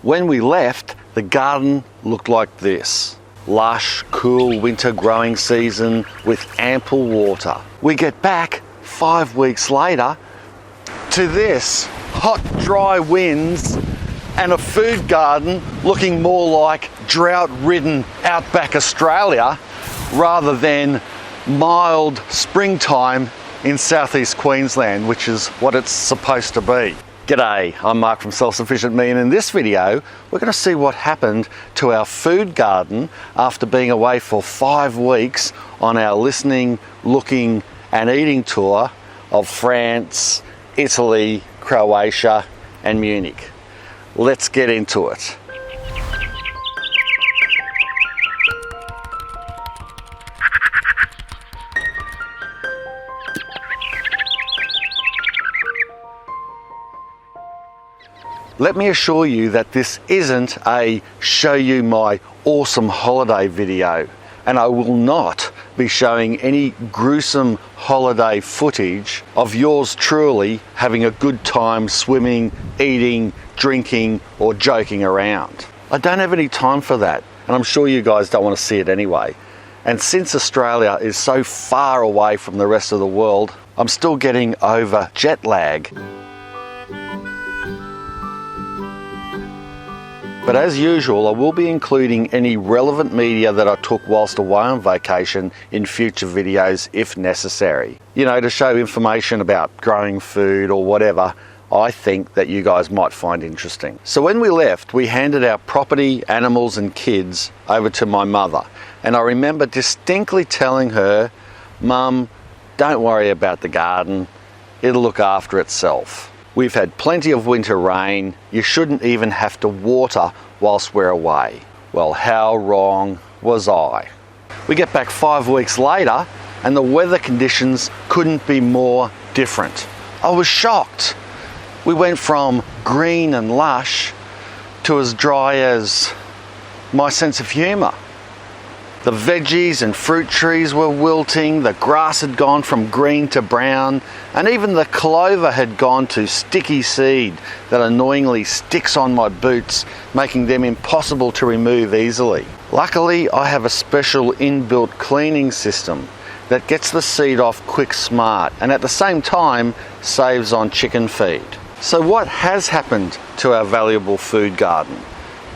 When we left, the garden looked like this. Lush, cool winter growing season with ample water. We get back 5 weeks later to this, hot, dry winds and a food garden looking more like drought-ridden outback Australia rather than mild springtime in southeast Queensland, which is what it's supposed to be. G'day, I'm Mark from Self-Sufficient Me, and in this video we're going to see what happened to our food garden after being away for 5 weeks on our listening, looking and eating tour of France, Italy, Croatia and Munich. Let's get into it. Let me assure you that this isn't a show you my awesome holiday video, and I will not be showing any gruesome holiday footage of yours truly having a good time swimming, eating, drinking or joking around. I don't have any time for that, and I'm sure you guys don't want to see it anyway. And since Australia is so far away from the rest of the world, I'm still getting over jet lag. But as usual, I will be including any relevant media that I took whilst away on vacation in future videos if necessary. You know, to show information about growing food or whatever I think that you guys might find interesting. So when we left, we handed our property, animals and kids over to my mother. And I remember distinctly telling her, "Mum, don't worry about the garden, it'll look after itself. We've had plenty of winter rain, you shouldn't even have to water whilst we're away." Well, how wrong was I? We get back 5 weeks later and the weather conditions couldn't be more different. I was shocked. We went from green and lush to as dry as my sense of humour. The veggies and fruit trees were wilting, the grass had gone from green to brown, and even the clover had gone to sticky seed that annoyingly sticks on my boots, making them impossible to remove easily. Luckily, I have a special inbuilt cleaning system that gets the seed off quick smart and at the same time saves on chicken feed. So what has happened to our valuable food garden?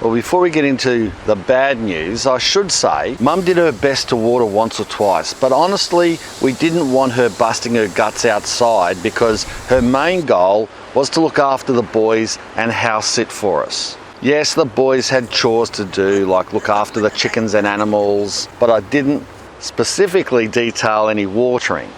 Well, before we get into the bad news, I should say Mum did her best to water once or twice, but honestly, we didn't want her busting her guts outside because her main goal was to look after the boys and house sit for us. Yes, the boys had chores to do, like look after the chickens and animals, but I didn't specifically detail any watering.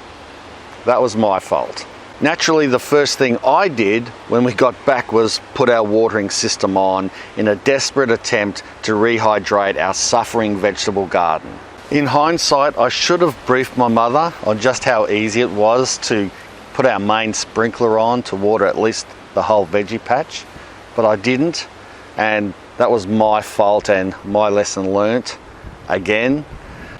That was my fault. Naturally, the first thing I did when we got back was put our watering system on in a desperate attempt to rehydrate our suffering vegetable garden. In hindsight, I should have briefed my mother on just how easy it was to put our main sprinkler on to water at least the whole veggie patch, but I didn't, and that was my fault and my lesson learnt again.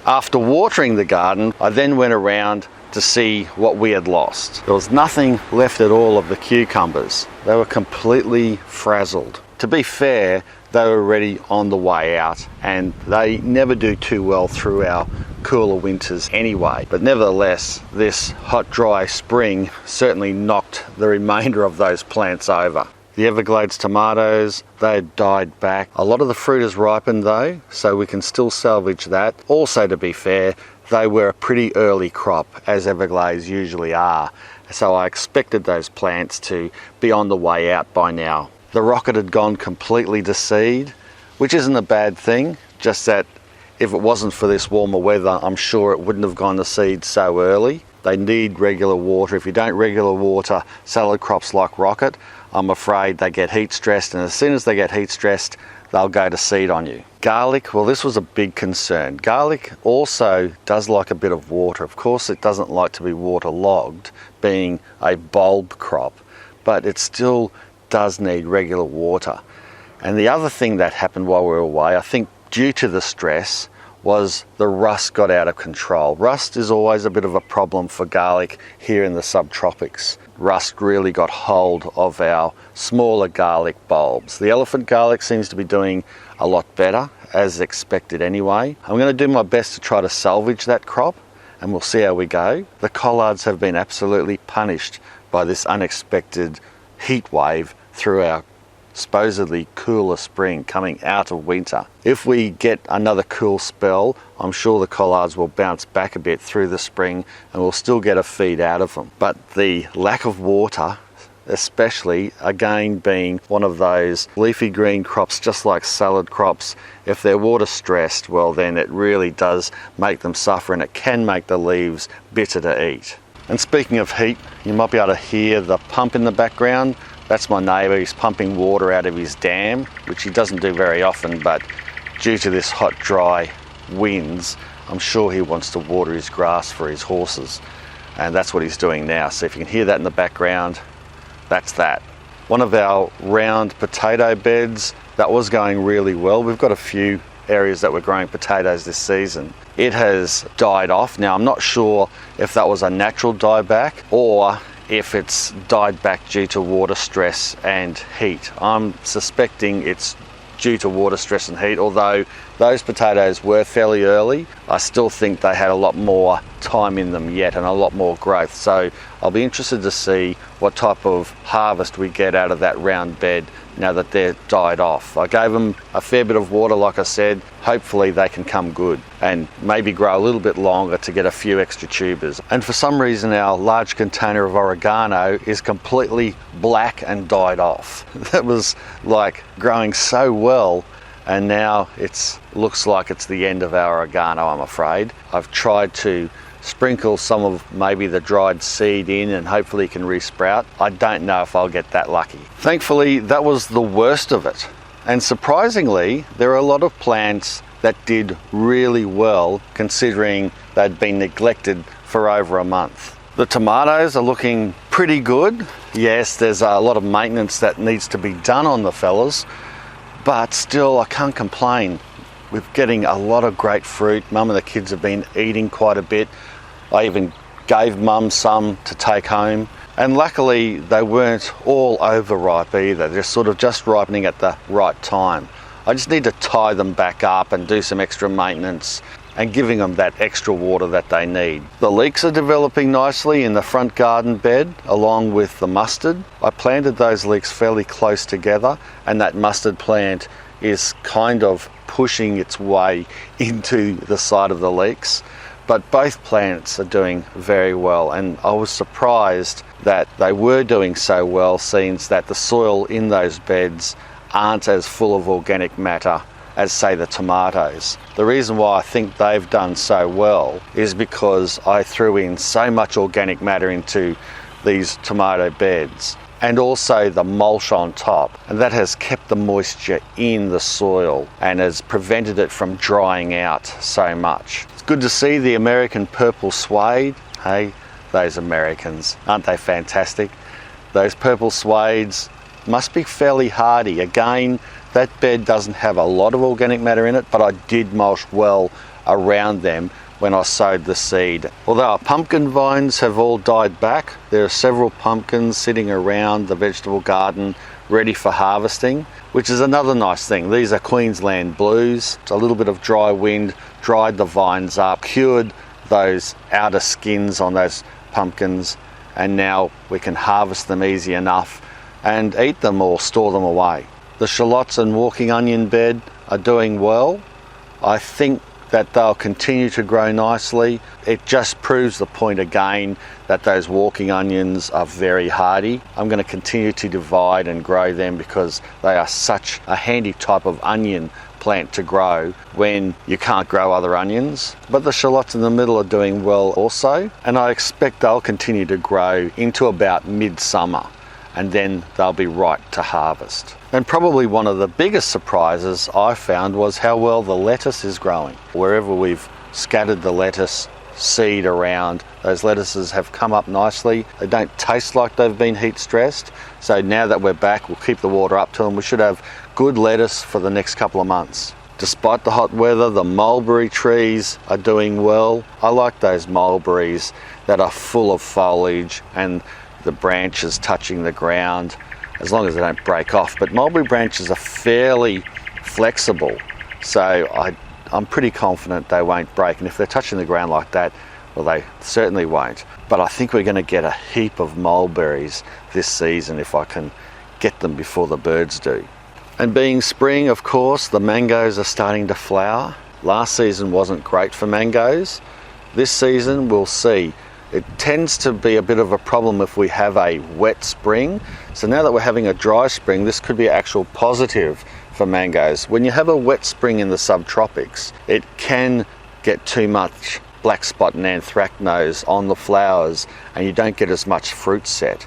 After watering the garden, I then went around to see what we had lost. There was nothing left at all of the cucumbers. They were completely frazzled. To be fair, they were already on the way out and they never do too well through our cooler winters anyway. But nevertheless, this hot, dry spring certainly knocked the remainder of those plants over. The Everglades tomatoes, they had died back. A lot of the fruit has ripened though, so we can still salvage that. Also, to be fair, they were a pretty early crop, as Everglades usually are, so I expected those plants to be on the way out by now. The rocket had gone completely to seed, which isn't a bad thing, just that if it wasn't for this warmer weather, I'm sure it wouldn't have gone to seed so early. They need regular water. If you don't regular water salad crops like rocket, I'm afraid they get heat stressed, and as soon as they get heat stressed, they'll go to seed on you. Garlic, well, this was a big concern. Garlic also does like a bit of water. Of course, it doesn't like to be waterlogged, being a bulb crop, but it still does need regular water. And the other thing that happened while we were away, I think due to the stress, was the rust got out of control. Rust is always a bit of a problem for garlic here in the subtropics. rust really got hold of our smaller garlic bulbs. The elephant garlic seems to be doing a lot better, as expected anyway. I'm going to do my best to try to salvage that crop, and we'll see how we go. The collards have been absolutely punished by this unexpected heat wave through our supposedly cooler spring coming out of winter. If we get another cool spell, I'm sure the collards will bounce back a bit through the spring and we'll still get a feed out of them. But the lack of water, especially, again being one of those leafy green crops just like salad crops, if they're water stressed, well then it really does make them suffer, and it can make the leaves bitter to eat. And speaking of heat, you might be able to hear the pump in the background. That's my neighbour. He's pumping water out of his dam, which he doesn't do very often, but due to this hot, dry winds, I'm sure he wants to water his grass for his horses, and that's what he's doing now. So if you can hear that in the background, that's that. One of our round potato beds, that was going really well. We've got a few areas that were growing potatoes this season. It has died off. Now I'm not sure if that was a natural dieback or if it's died back due to water stress and heat. I'm suspecting it's due to water stress and heat, although those potatoes were fairly early. I still think they had a lot more time in them yet and a lot more growth. So I'll be interested to see what type of harvest we get out of that round bed now that they're died off. I gave them a fair bit of water, like I said. Hopefully they can come good and maybe grow a little bit longer to get a few extra tubers. And for some reason our large container of oregano is completely black and died off. That was like growing so well, and now it looks like it's the end of our oregano, I'm afraid. I've tried to sprinkle some of maybe the dried seed in and hopefully it can resprout. I don't know if I'll get that lucky. Thankfully, that was the worst of it. And surprisingly, there are a lot of plants that did really well considering they'd been neglected for over a month. The tomatoes are looking pretty good. Yes, there's a lot of maintenance that needs to be done on the fellas, but still I can't complain. We're getting a lot of great fruit. Mum and the kids have been eating quite a bit. I even gave Mum some to take home. And luckily they weren't all overripe either. They're sort of just ripening at the right time. I just need to tie them back up and do some extra maintenance and giving them that extra water that they need. The leeks are developing nicely in the front garden bed along with the mustard. I planted those leeks fairly close together, and that mustard plant is kind of pushing its way into the side of the leeks. But both plants are doing very well, and I was surprised that they were doing so well, since that the soil in those beds aren't as full of organic matter as, say, the tomatoes. The reason why I think they've done so well is because I threw in so much organic matter into these tomato beds, and also the mulch on top, and that has kept the moisture in the soil and has prevented it from drying out so much. It's good to see the American purple suede. Hey, those Americans, aren't they fantastic? Those purple suedes must be fairly hardy. Again, that bed doesn't have a lot of organic matter in it, but I did mulch well around them when I sowed the seed. Although our pumpkin vines have all died back, there are several pumpkins sitting around the vegetable garden ready for harvesting, which is another nice thing. These are Queensland blues. A little bit of dry wind dried the vines up, cured those outer skins on those pumpkins, and now we can harvest them easy enough and eat them or store them away. The shallots and walking onion bed are doing well. I think that they'll continue to grow nicely. It just proves the point again that those walking onions are very hardy. I'm going to continue to divide and grow them because they are such a handy type of onion plant to grow when you can't grow other onions. But the shallots in the middle are doing well also, and I expect they'll continue to grow into about midsummer, and then they'll be right to harvest. And probably one of the biggest surprises I found was how well the lettuce is growing. Wherever we've scattered the lettuce seed around, those lettuces have come up nicely. They don't taste like they've been heat stressed. So now that we're back, we'll keep the water up to them. We should have good lettuce for the next couple of months. Despite the hot weather, the mulberry trees are doing well. I like those mulberries that are full of foliage, and the branches touching the ground, as long as they don't break off. But mulberry branches are fairly flexible, so I'm pretty confident they won't break. And if they're touching the ground like that, well, they certainly won't. But I think we're going to get a heap of mulberries this season if I can get them before the birds do. And being spring, of course, the mangoes are starting to flower. Last season wasn't great for mangoes. This season, we'll see. It tends to be a bit of a problem if we have a wet spring. So now that we're having a dry spring, this could be an actual positive for mangoes. When you have a wet spring in the subtropics, it can get too much black spot and anthracnose on the flowers and you don't get as much fruit set.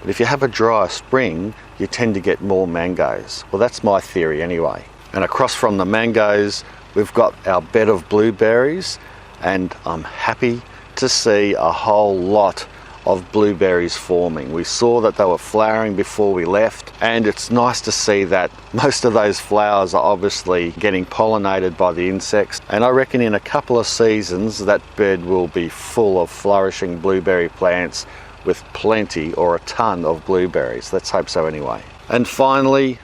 But if you have a dry spring, you tend to get more mangoes. Well, that's my theory anyway. And across from the mangoes, we've got our bed of blueberries, and I'm happy to see a whole lot of blueberries forming. We saw that they were flowering before we left, and it's nice to see that most of those flowers are obviously getting pollinated by the insects. And I reckon in a couple of seasons that bed will be full of flourishing blueberry plants with plenty or a ton of blueberries. Let's hope so anyway. And finally,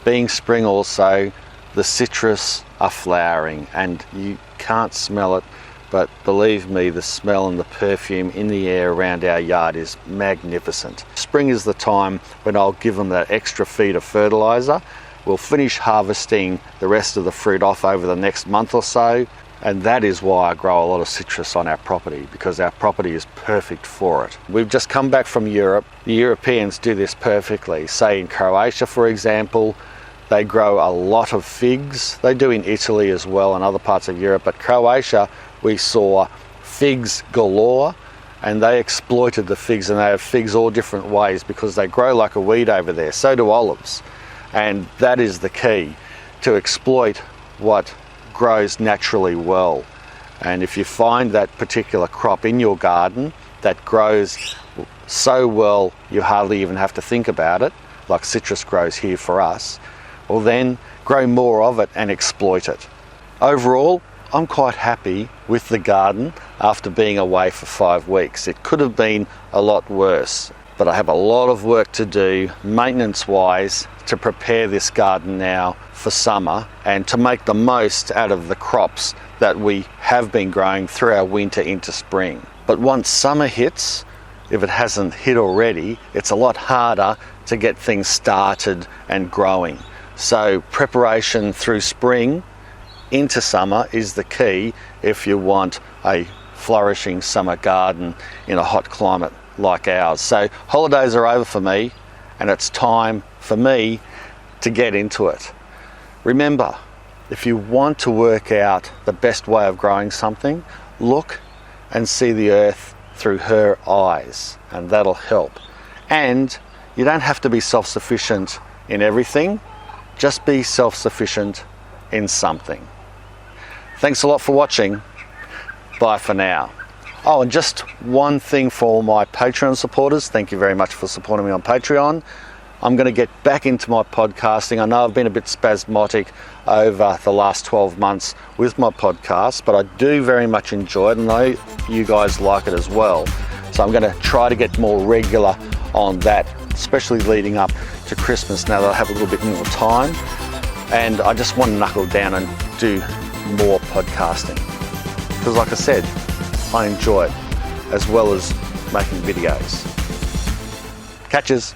being spring also, the citrus are flowering, and you can't smell it, but believe me, the smell and the perfume in the air around our yard is magnificent. Spring is the time when I'll give them that extra feed of fertiliser. We'll finish harvesting the rest of the fruit off over the next month or so, and that is why I grow a lot of citrus on our property, because our property is perfect for it. We've just come back from Europe. The Europeans do this perfectly. Say in Croatia, for example, they grow a lot of figs. They do in Italy as well and other parts of Europe, but Croatia, we saw figs galore, and they exploited the figs, and they have figs all different ways because they grow like a weed over there. So do olives, and that is the key, to exploit what grows naturally well. And if you find that particular crop in your garden that grows so well you hardly even have to think about it, like citrus grows here for us, well then grow more of it and exploit it. Overall, I'm quite happy with the garden after being away for 5 weeks. It could have been a lot worse, but I have a lot of work to do maintenance-wise to prepare this garden now for summer and to make the most out of the crops that we have been growing through our winter into spring. But once summer hits, if it hasn't hit already, it's a lot harder to get things started and growing. So preparation through spring into summer is the key if you want a flourishing summer garden in a hot climate like ours. So holidays are over for me, and it's time for me to get into it. Remember, if you want to work out the best way of growing something, look and see the earth through her eyes, and that'll help. And you don't have to be self-sufficient in everything, just be self-sufficient in something. Thanks a lot for watching. Bye for now. Oh, and just one thing for all my Patreon supporters. Thank you very much for supporting me on Patreon. I'm going to get back into my podcasting. I know I've been a bit spasmodic over the last 12 months with my podcast, but I do very much enjoy it, and I know you guys like it as well. So I'm going to try to get more regular on that, especially leading up to Christmas now that I have a little bit more time. And I just want to knuckle down and do more podcasting, because like I said, I enjoy it as well as making videos. Catches.